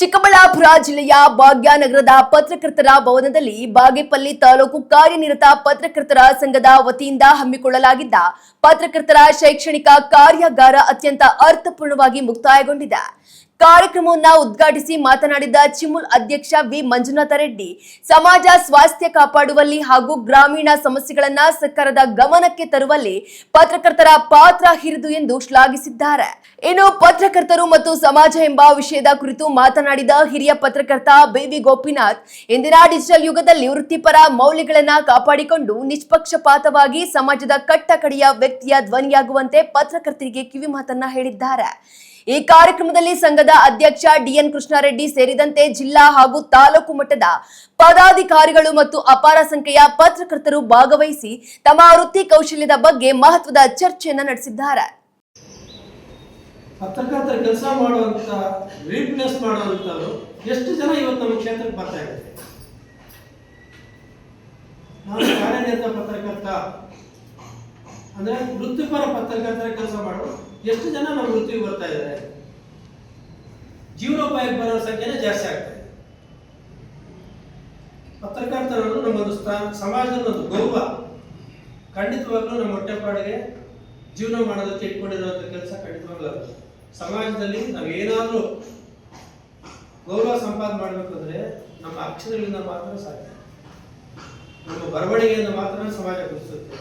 ಚಿಕ್ಕಬಳ್ಳಾಪುರ ಜಿಲ್ಲೆಯ ಭಾಗ್ಯನಗರದ ಪತ್ರಕರ್ತರ ಭವನದಲ್ಲಿ ಬಾಗೇಪಲ್ಲಿ ತಾಲೂಕು ಕಾರ್ಯನಿರತ ಪತ್ರಕರ್ತರ ಸಂಘದ ವತಿಯಿಂದ ಹಮ್ಮಿಕೊಳ್ಳಲಾಗಿದ್ದ ಪತ್ರಕರ್ತರ ಶೈಕ್ಷಣಿಕ ಕಾರ್ಯಾಗಾರ ಅತ್ಯಂತ ಅರ್ಥಪೂರ್ಣವಾಗಿ ಮುಕ್ತಾಯಗೊಂಡಿದೆ. ಕಾರ್ಯಕ್ರಮವನ್ನು ಉದ್ಘಾಟಿಸಿ ಮಾತನಾಡಿದ ಚಿಮುಲ್ ಅಧ್ಯಕ್ಷ ವಿ ಮಂಜುನಾಥ ರೆಡ್ಡಿ, ಸಮಾಜ ಸ್ವಾಸ್ಥ್ಯ ಕಾಪಾಡುವಲ್ಲಿ ಹಾಗೂ ಗ್ರಾಮೀಣ ಸಮಸ್ಯೆಗಳನ್ನು ಸರ್ಕಾರದ ಗಮನಕ್ಕೆ ತರುವಲ್ಲಿ ಪತ್ರಕರ್ತರ ಪಾತ್ರ ಹಿರಿದು ಎಂದು ಶ್ಲಾಘಿಸಿದ್ದಾರೆ. ಇನ್ನು ಪತ್ರಕರ್ತರು ಮತ್ತು ಸಮಾಜ ಎಂಬ ವಿಷಯದ ಕುರಿತು ಮಾತನಾಡಿದ ಹಿರಿಯ ಪತ್ರಕರ್ತ ಬೇವಿ ಗೋಪಿನಾಥ್, ಇಂದಿನ ಡಿಜಿಟಲ್ ಯುಗದಲ್ಲಿ ವೃತ್ತಿಪರ ಮೌಲ್ಯಗಳನ್ನು ಕಾಪಾಡಿಕೊಂಡು ನಿಷ್ಪಕ್ಷಪಾತವಾಗಿ ಸಮಾಜದ ಕಟ್ಟಕಡೆಯ ವ್ಯಕ್ತಿಯ ಧ್ವನಿಯಾಗುವಂತೆ ಪತ್ರಕರ್ತರಿಗೆ ಕಿವಿಮಾತನ್ನ ಹೇಳಿದ್ದಾರೆ. ಈ ಕಾರ್ಯಕ್ರಮದಲ್ಲಿ ಸಂಘದ ಅಧ್ಯಕ್ಷ ಡಿಎನ್ ಕೃಷ್ಣಾರೆಡ್ಡಿ ಸೇರಿದಂತೆ ಜಿಲ್ಲಾ ಹಾಗೂ ತಾಲೂಕು ಮಟ್ಟದ ಪದಾಧಿಕಾರಿಗಳು ಮತ್ತು ಅಪಾರ ಸಂಖ್ಯೆಯ ಪತ್ರಕರ್ತರು ಭಾಗವಹಿಸಿ ತಮ್ಮ ವೃತ್ತಿ ಕೌಶಲ್ಯದ ಬಗ್ಗೆ ಮಹತ್ವದ ಚರ್ಚೆಯನ್ನು ನಡೆಸಿದ್ದಾರೆ. ಪತ್ರಕರ್ತರ ಕೆಲಸ ಮಾಡುವಂತ ರೀಪ್ಲೇಸ್ ಮಾಡುವಂತವರು ಎಷ್ಟು ಜನ ಇವತ್ತು ನಮ್ಮ ಕ್ಷೇತ್ರಕ್ಕೆ ಬರ್ತಾ ಇದ್ದಾರೆ. ನಾನು ಕಾರ್ಯನಿರತ ಪತ್ರಕರ್ತ ಅಂದ್ರೆ ವೃತ್ತಿಪರ ಪತ್ರಕರ್ತರ ಕೆಲಸ ಮಾಡುವ ಎಷ್ಟು ಜನ ನಮ್ಮ ವೃತ್ತಿಗೆ ಬರ್ತಾ ಇದ್ದಾರೆ. ಜೀವನೋಪಾಯಕ್ಕೆ ಬರೋ ಸಂಖ್ಯೆನೇ ಜಾಸ್ತಿ ಆಗ್ತಾ ಇದೆ. ಪತ್ರಕರ್ತರನ್ನು ನಮ್ಮೊಂದು ಸಮಾಜದ ಒಂದು ಗೌರವ, ಖಂಡಿತವಾಗ್ಲೂ ನಮ್ಮ ಹೊಟ್ಟೆಪಾಡಿಗೆ ಜೀವನ ಮಾಡೋದಕ್ಕೆ ಇಟ್ಕೊಂಡಿರುವಂತ ಕೆಲಸ ಖಂಡಿತವಾಗ್ಲೂ ಸಮಾಜದಲ್ಲಿ ನಾವು ಏನಾದ್ರೂ ಗೌರವ ಸಂಪಾದನೆ ಮಾಡಬೇಕು ಅಂದ್ರೆ ನಮ್ಮ ಅಕ್ಷರಗಳಿಂದ ಮಾತ್ರ ಸಾಧ್ಯ. ನಮ್ಮ ಬರವಣಿಗೆಯಿಂದ ಮಾತ್ರ ಸಮಾಜ ಗುರುತಿಸುತ್ತೆ.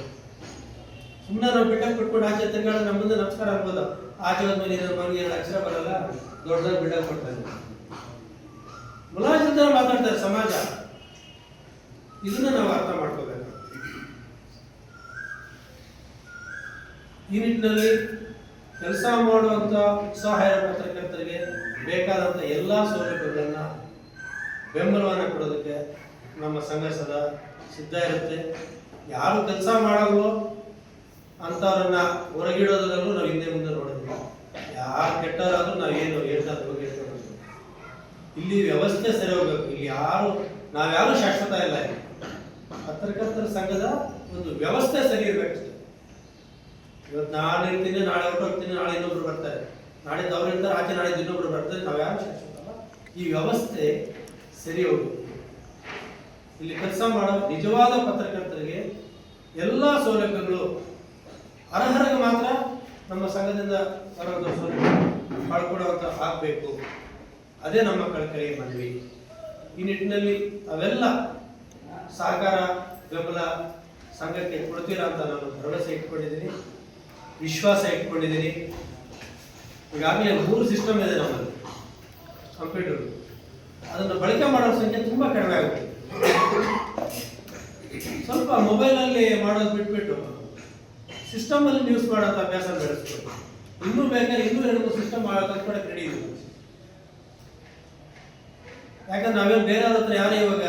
ಸುಮ್ಮನೆ ನಾವು ಬಿಟ್ಟ ಕೊಟ್ಕೊಂಡು ಆಚೆ ತಿರ್ಗಾಡ ನಮ್ಮ ಮುಂದೆ ನಮಸ್ಕಾರ ಅನ್ಬೋದ, ಆಚೆ ಹೋದ್ಮೇಲೆ ಮನೆಗೆ 2 ಅಕ್ಷರ ಬರಲ್ಲ, ದೊಡ್ಡ ಬಿಲ್ಡಪ್ ಕೊಡ್ತಾರೆ, ಮುಲಾಜಿಂದ ಮಾತಾಡ್ತಾರೆ ಸಮಾಜ. ಇದನ್ನ ನಾವು ಅರ್ಥ ಮಾಡ್ಕೋಬೇಕು. ಈ ನಿಟ್ಟಿನಲ್ಲಿ ಕೆಲಸ ಮಾಡುವಂತ ಉತ್ಸಾಹ ಪತ್ರಕರ್ತರಿಗೆ ಬೇಕಾದಂತ ಎಲ್ಲಾ ಸೌಲಭ್ಯಗಳನ್ನ ಬೆಂಬಲವನ್ನು ಕೊಡೋದಕ್ಕೆ ನಮ್ಮ ಸಂಘ ಸದಾ ಸಿದ್ಧ ಇರುತ್ತೆ. ಯಾರು ಕೆಲಸ ಮಾಡಲ್ವೋ ಅಂತವ್ರನ್ನ ಹೊರಗಿಡೋದ್ರಲ್ಲೂ ನಾವು ಹಿಂದೆ ಮುಂದೆ ನೋಡೋದಿಲ್ಲ. ಯಾರು ಕೆಟ್ಟವರಾದ್ರೂ ನಾವೇನು ಹೇಳ್ತಾರೆ ಹೋಗಿ ಹೇಳ್ಕೊಂಡು ಇಲ್ಲಿ ವ್ಯವಸ್ಥೆ ಸರಿ ಹೋಗ್ಬೇಕು. ಇಲ್ಲಿ ನಾವ್ಯಾರು ಶಾಶ್ವತ ಇಲ್ಲ. ಪತ್ರಕರ್ತರ ಸಂಘದ ಒಂದು ವ್ಯವಸ್ಥೆ ಸರಿ ಇರ್ಬೇಕಷ್ಟೇ. ಇವತ್ತು ನಾನು ಇರ್ತೀನಿ, ನಾಳೆ ಹೊರಟೋಗ್ತೀನಿ, ನಾಳೆ ಇನ್ನೊಬ್ರು ಬರ್ತಾರೆ, ನಾಳಿದ್ದು ಅವ್ರು ಇರ್ತಾರೆ, ಆಚೆ ನಾಳಿದ್ದು ಇನ್ನೊಬ್ರು ಬರ್ತಾರೆ. ನಾವ್ಯಾರು ಶಾಶ್ವತ ಅಲ್ಲ. ಈ ವ್ಯವಸ್ಥೆ ಸರಿ ಹೋಗ್ಬೇಕು. ಇಲ್ಲಿ ಕೆಲಸ ಮಾಡೋ ನಿಜವಾದ ಪತ್ರಕರ್ತರಿಗೆ ಎಲ್ಲ ಸೌಲಭ್ಯಗಳು ಅರ್ಹರಿಗೆ ಮಾತ್ರ ನಮ್ಮ ಸಂಘದಿಂದ ಪಡ್ಕೊಡುವಂತ ಆಗ್ಬೇಕು. ಅದೇ ನಮ್ಮ ಕಳಕಳಿಯ ಮನವಿ. ಈ ನಿಟ್ಟಿನಲ್ಲಿ ಅವೆಲ್ಲ ಸಹಕಾರ ಬೆಂಬಲ ಸಂಘಕ್ಕೆ ಕೊಡ್ತೀರಾ ಅಂತ ನಾನು ಭರವಸೆ ಇಟ್ಕೊಂಡಿದ್ದೀನಿ, ವಿಶ್ವಾಸ ಇಟ್ಕೊಂಡಿದ್ದೀನಿ. ಈಗಾಗಲೇ 3 ಸಿಸ್ಟಮ್ ಇದೆ ನಮ್ಮಲ್ಲಿ ಕಂಪ್ಯೂಟರ್. ಅದನ್ನು ಬಳಕೆ ಮಾಡೋ ಸಂಖ್ಯೆ ತುಂಬಾ ಕಡಿಮೆ ಆಗುತ್ತೆ. ಸ್ವಲ್ಪ ಮೊಬೈಲಲ್ಲಿ ಮಾಡೋದು ಬಿಟ್ಬಿಟ್ಟು ಸಿಸ್ಟಮ್ ಅಲ್ಲಿ ನ್ಯೂಸ್ ಮಾಡೋಂಥ ಅಭ್ಯಾಸ ಬೆಳೆಸ್ಬೇಕು. ಇನ್ನೂ ಬೇಕಾದ್ರೆ ಇನ್ನೂ 2-3 ಸಿಸ್ಟಮ್ ಕಲ್ತ್ಕೊಳಕ್ಕೆ ರೆಡಿ ಇದೆ. ಯಾಕಂದ್ರೆ ನಾವೇನು ಬೇರೆ ಹತ್ರ ಯಾರೇ ಇವಾಗ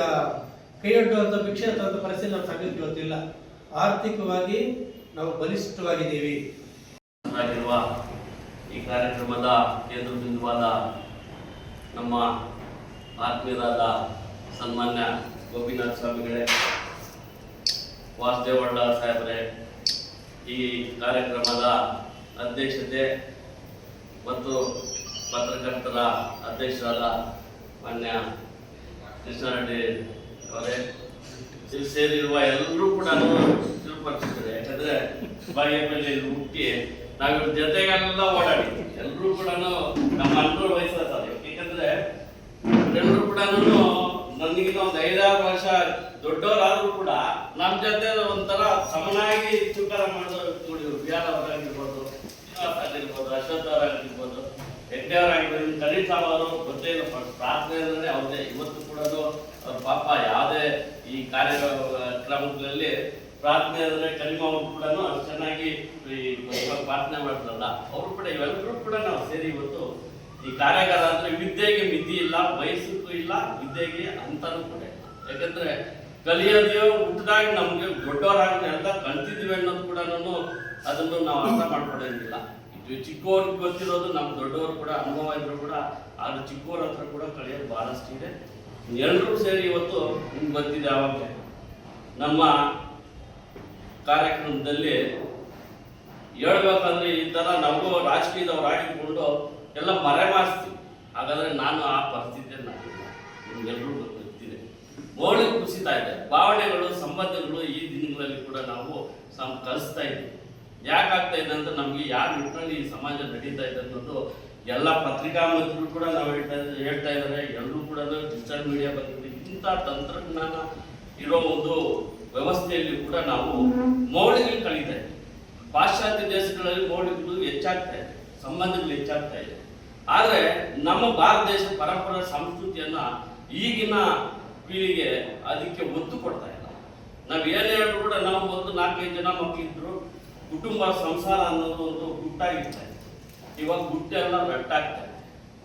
ಕೈ ಅಡ್ಡುವಂಥ ಭಿಕ್ಷೆ ಅಂತ ಪರಿಸ್ಥಿತಿ ನಮ್ಮ ಸಂಘಕ್ಕೆ ಇವತ್ತಿಲ್ಲ. ಆರ್ಥಿಕವಾಗಿ ನಾವು ಬಲಿಷ್ಠವಾಗಿದ್ದೀವಿ. ಈ ಕಾರ್ಯಕ್ರಮದ ಕೇಂದ್ರ ಬಿಂದುವಾದ ನಮ್ಮ ಆತ್ಮೀಯರಾದ ಸನ್ಮಾನ್ಯ ಗೋಪಿನಾಥ್ ಸ್ವಾಮಿಗಳೇ, ವಾಸುದೇವಳ್ಳ ಸಾಹೇಬರೇ, ಈ ಕಾರ್ಯಕ್ರಮದ ಅಧ್ಯಕ್ಷತೆ ಮತ್ತು ಪತ್ರಕರ್ತರ ಅಧ್ಯಕ್ಷರಾದ ಮಾನ್ಯ ಕೃಷ್ಣಾರೆಡ್ಡಿ ಅವರೇ, ಇಲ್ಲಿ ಸೇರಿರುವ ಎಲ್ಲರೂ ಕೂಡ ತಿರುಪಡಿಸಿದ್ದಾರೆ. ಯಾಕಂದ್ರೆ ಬಾಗೇಪಲ್ಲಿ ಹುಟ್ಟಿ ನಾವಿವ್ರ ಜೊತೆಗೆಲ್ಲ ಓಡಾಡಿದ್ವಿ. ಎಲ್ಲರೂ ಕೂಡ ನಮ್ಮ ಅನುಭವ ವಹಿಸ್ತಾರೆ. ಯಾಕಂದ್ರೆ ಇವರೆಲ್ಲರೂ ಕೂಡ ನನಗಿನ್ನ ಒಂದು 5-6 ವರ್ಷ ದೊಡ್ಡವರಾದ್ರೂ ಕೂಡ ನಮ್ಮ ಜೊತೆ ಒಂಥರ ಸಮನಾಗಿ ಸ್ವೀಕಾರ ಮಾಡೋದು ನೋಡಿದ್ರು. ಬಿಆರ್ ಅವರಾಗಿರ್ಬೋದು, ಶ್ರೀನಿವಾಸ್ ಆಗಿರ್ಬೋದು, ಅಶ್ವಥ್ ಅವರಾಗಿರ್ಬೋದು, ಹೆಗ್ಡೆ ಅವರಾಗಿರ್ಬೋದು, ಕರೀಂ ಸಾಬ್ ಅವರು ಗೊತ್ತೇ ಇಲ್ಲ. ಪ್ರಾರ್ಥನೆ ಅಂದ್ರೆ ಅವ್ರದೇ. ಇವತ್ತು ಕೂಡ ಅವ್ರ ಪಾಪ ಯಾವುದೇ ಈ ಕಾರ್ಯಕ್ರಮಗಳಲ್ಲಿ ಪ್ರಾರ್ಥನೆ ಅಂದ್ರೆ ಕರೀಂ ಅವರು ಕೂಡ ಅಷ್ಟು ಚೆನ್ನಾಗಿ ಪ್ರಾರ್ಥನೆ ಮಾಡ್ತಾರಲ್ಲ, ಅವರು ಕೂಡ ಇವೆಲ್ಲರೂ ಕೂಡ ನಾವು ಸೇರಿ ಇವತ್ತು ಈ ಕಾರ್ಯಾಗಾರ ಅಂದ್ರೆ ವಿದ್ಯೆಗೆ ಮಿತಿ ಇಲ್ಲ, ವಯಸ್ಸಕ್ಕೂ ಇಲ್ಲ, ವಿದ್ಯೆಗೆ ಅಂತನೂ ಕೂಡ ಇಲ್ಲ. ಯಾಕಂದ್ರೆ ಕಲಿಯೋದೇ ಹುಟ್ಟಿದಾಗ ನಮ್ಗೆ ದೊಡ್ಡವರಾಗಿ ಎಲ್ಲ ಕಲ್ತಿದ್ವಿ ಅನ್ನೋದು ಕೂಡ ಅದನ್ನು ನಾವು ಅರ್ಥ ಮಾಡ್ಕೊಳ್ಳೋಂಗಿಲ್ಲ. ಚಿಕ್ಕವ್ರಿಗೆ ಗೊತ್ತಿರೋದು ನಮ್ಮ ದೊಡ್ಡವರು ಕೂಡ ಅನುಭವ ಇದ್ರು ಕೂಡ ಆದ್ರೆ ಚಿಕ್ಕವ್ರ ಹತ್ರ ಕೂಡ ಕಲಿಯೋದು ಬಹಳಷ್ಟು ಇದೆ. ಎಲ್ಲರೂ ಸೇರಿ ಇವತ್ತು ನಿಮ್ಗೆ ಗೊತ್ತಿದೆ. ಆವಾಗ ನಮ್ಮ ಕಾರ್ಯಕ್ರಮದಲ್ಲಿ ಹೇಳ್ಬೇಕಂದ್ರೆ ಈ ತರ ನಾವು ರಾಜಕೀಯದವ್ರು ಆಗಿಕೊಂಡು ಎಲ್ಲ ಮರೆಮಾಚ್ತೀವಿ. ಹಾಗಾದರೆ ನಾನು ಆ ಪರಿಸ್ಥಿತಿಯನ್ನು ನಿಮಗೆಲ್ಲರೂ ಗೊತ್ತಿದೆ. ಮೌಲ್ಯ ಕುಸಿತಾ ಇದೆ, ಭಾವನೆಗಳು ಸಂಬಂಧಗಳು ಈ ದಿನಗಳಲ್ಲಿ ಕೂಡ ನಾವು ಕಲಿಸ್ತಾ ಇದ್ದೀವಿ. ಯಾಕಾಗ್ತಾ ಇದೆ ಅಂತ ನಮಗೆ ಯಾವ ನಿಟ್ಟಿನಲ್ಲಿ ಈ ಸಮಾಜ ನಡೀತಾ ಇದೆ ಅನ್ನೋದು ಎಲ್ಲ ಪತ್ರಿಕಾ ಮಂತ್ರಿಗಳು ಕೂಡ ನಾವು ಹೇಳ್ತಾ ಇದ್ದಾರೆ. ಎಲ್ಲರೂ ಕೂಡ ಡಿಜಿಟಲ್ ಮೀಡಿಯಾ ಬಂದಿದೆ. ಇಂಥ ತಂತ್ರಜ್ಞಾನ ಇರೋ ಒಂದು ವ್ಯವಸ್ಥೆಯಲ್ಲಿ ಕೂಡ ನಾವು ಮೌಲ್ಯಗಳು ಕಳೀತಾ ಇದ್ದೀವಿ. ಪಾಶ್ಚಾತ್ಯ ದೇಶಗಳಲ್ಲಿ ಮೌಲ್ಯಗಳು ಹೆಚ್ಚಾಗ್ತಾ ಇದೆ, ಸಂಬಂಧಗಳು ಹೆಚ್ಚಾಗ್ತಾ ಇದೆ. ಆದರೆ ನಮ್ಮ ಭಾರತ ದೇಶ ಪರಂಪರೆ ಸಂಸ್ಕೃತಿಯನ್ನ ಈಗಿನ ಪೀಳಿಗೆ ಅದಕ್ಕೆ ಒತ್ತು ಕೊಡ್ತಾ ಇಲ್ಲ. ನಾವು ಏನೇ ಹೇಳಿದ್ರು ಕೂಡ ನಾವು ಒಂದು 4-5 ಜನ ಮಕ್ಕಳಿದ್ರು ಕುಟುಂಬ ಸಂಸಾರ ಅನ್ನೋದು ಒಂದು ಗುಟ್ಟಾಗಿರ್ತಾ ಇದೆ. ಇವಾಗ ಗುಟ್ಟೆಲ್ಲ ರಟ್ಟಾಗ್ತಾ ಇದೆ.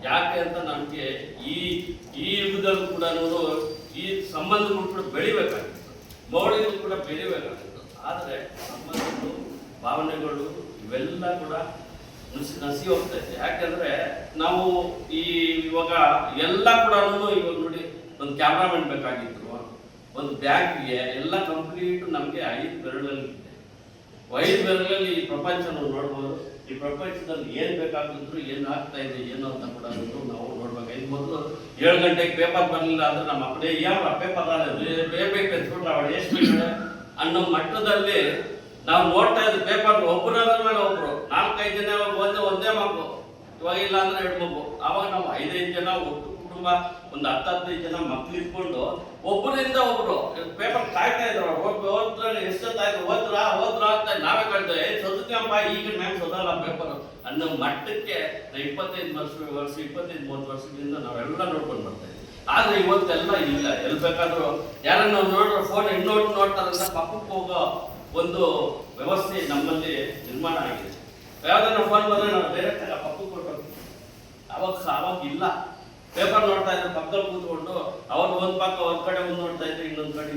ಯಾಕೆ ಅಂತ ನಮಗೆ ಈ ಯುಗದಲ್ಲೂ ಕೂಡ ಈ ಸಂಬಂಧಗಳು ಕೂಡ ಬೆಳಿಬೇಕಾಗಿತ್ತು, ಮೌಲ್ಯಗಳು ಕೂಡ ಬೆಳಿಬೇಕಾಗಿತ್ತು. ಆದರೆ ಸಂಬಂಧಗಳು, ಭಾವನೆಗಳು ಇವೆಲ್ಲ ಕೂಡ ನಸಿ ಹೋಗ್ತಾ ಇದೆ. ಯಾಕೆಂದ್ರೆ ನಾವು ಇವಾಗ ಎಲ್ಲ ಕೂಡ ಇವಾಗ ನೋಡಿ, ಒಂದು ಕ್ಯಾಮ್ರಾಮನ್ ಬೇಕಾಗಿದ್ರು, ಒಂದು ಬ್ಯಾಂಕ್ಗೆ ಎಲ್ಲ ಕಂಪ್ಲೀಟ್ ನಮಗೆ 5 ಬೆರಳಲ್ಲಿ ಇದೆ. 5 ಬೆರಳಲ್ಲಿ ಈ ಪ್ರಪಂಚ ನಾವು ನೋಡ್ಬೋದು. ಈ ಪ್ರಪಂಚದಲ್ಲಿ ಏನು ಬೇಕಾಗಿದ್ರು, ಏನು ಆಗ್ತಾ ಇದೆ, ಏನು ಅಂತ ಕೂಡ ನಾವು ನೋಡ್ಬೇಕಾಗಿತ್ತು. ಮೊದಲು 7 ಗಂಟೆಗೆ ಪೇಪರ್ ಬರಲಿಲ್ಲ ಅಂದ್ರೆ ನಮ್ಮ ಮಕ್ಕಳೇ ಯಾವ ಪೇಪರ್ ಬೇಕಂತ ಅವಳು ಎಷ್ಟು ಬೇಕಾದ್ರೆ ಅನ್ನೋ ಮಟ್ಟದಲ್ಲಿ ನಾವು ನೋಡ್ತಾ ಇದ್ದ ಪೇಪರ್ ಒಬ್ಬರಾದ್ರ ಮೇಲೆ ಒಬ್ರು 4-5 ಜನ ಒಂದೇ ಮಗು, ಇವಾಗ ಇಲ್ಲ ಅಂದ್ರೆ 2 ಮಗು. ಅವಾಗ ನಾವು 5-5 ಜನ ಒಟ್ಟು ಕುಟುಂಬ, ಒಂದು 10-15 ಜನ ಮಕ್ಳು ಇಟ್ಕೊಂಡು ಒಬ್ಬರಿಂದ ಒಬ್ರು ಪೇಪರ್ ಕಾಯ್ತಾ ಇದ್ರು. ಹೋದ್ರ ಎಷ್ಟೊತ್ತಾಯ್ತು, ಹೋದ್ರ ಅಂತ ನಾವೇ ಕಾಯ್ತೇವೆ. ಸೊದಕಂಪ ಈಗ ಮ್ಯಾಮ್ ಸೋದಲ್ಲ ಪೇಪರ್ ಅನ್ನೋ ಮಟ್ಟಕ್ಕೆ 25 ವರ್ಷದಿಂದ ನಾವೆಲ್ಲ ನೋಡ್ಕೊಂಡು ಬರ್ತಾ ಇದ್ವಿ. ಆದ್ರೆ ಇವತ್ತೆಲ್ಲ ಇಲ್ಲ. ಎಲ್ಲಿ ಬೇಕಾದ್ರೂ ಯಾರನ್ನ ನೋಡ್ರೆ ಫೋನ್ ಇನ್ನೊಟ್ಟು ನೋಡ್ತಾರಂತ ಪಕ್ಕಕ್ಕೆ ಹೋಗೋ ಒಂದು ವ್ಯವಸ್ಥೆ ನಮ್ಮಲ್ಲಿ ನಿರ್ಮಾಣ ಆಗಿದೆ. ಯಾವ್ದಾರ ಫೋನ್ ಬಂದ್ರೆ ನಾವು ಡೈರೆಕ್ಟ್ ಆಗಿ ಪಕ್ಕಕ್ಕೆ ಕೊಟ್ಟು ಅವಾಗ ಇಲ್ಲ. ಪೇಪರ್ ನೋಡ್ತಾ ಇದ್ರೆ ಪಕ್ಕದಲ್ಲಿ ಕೂತ್ಕೊಂಡು ಅವ್ರು ಒಂದು ಪಕ್ಕ ಒಂದ್ ಕಡೆ ನೋಡ್ತಾ ಇದ್ರೆ ಇನ್ನೊಂದ್ ಕಡೆ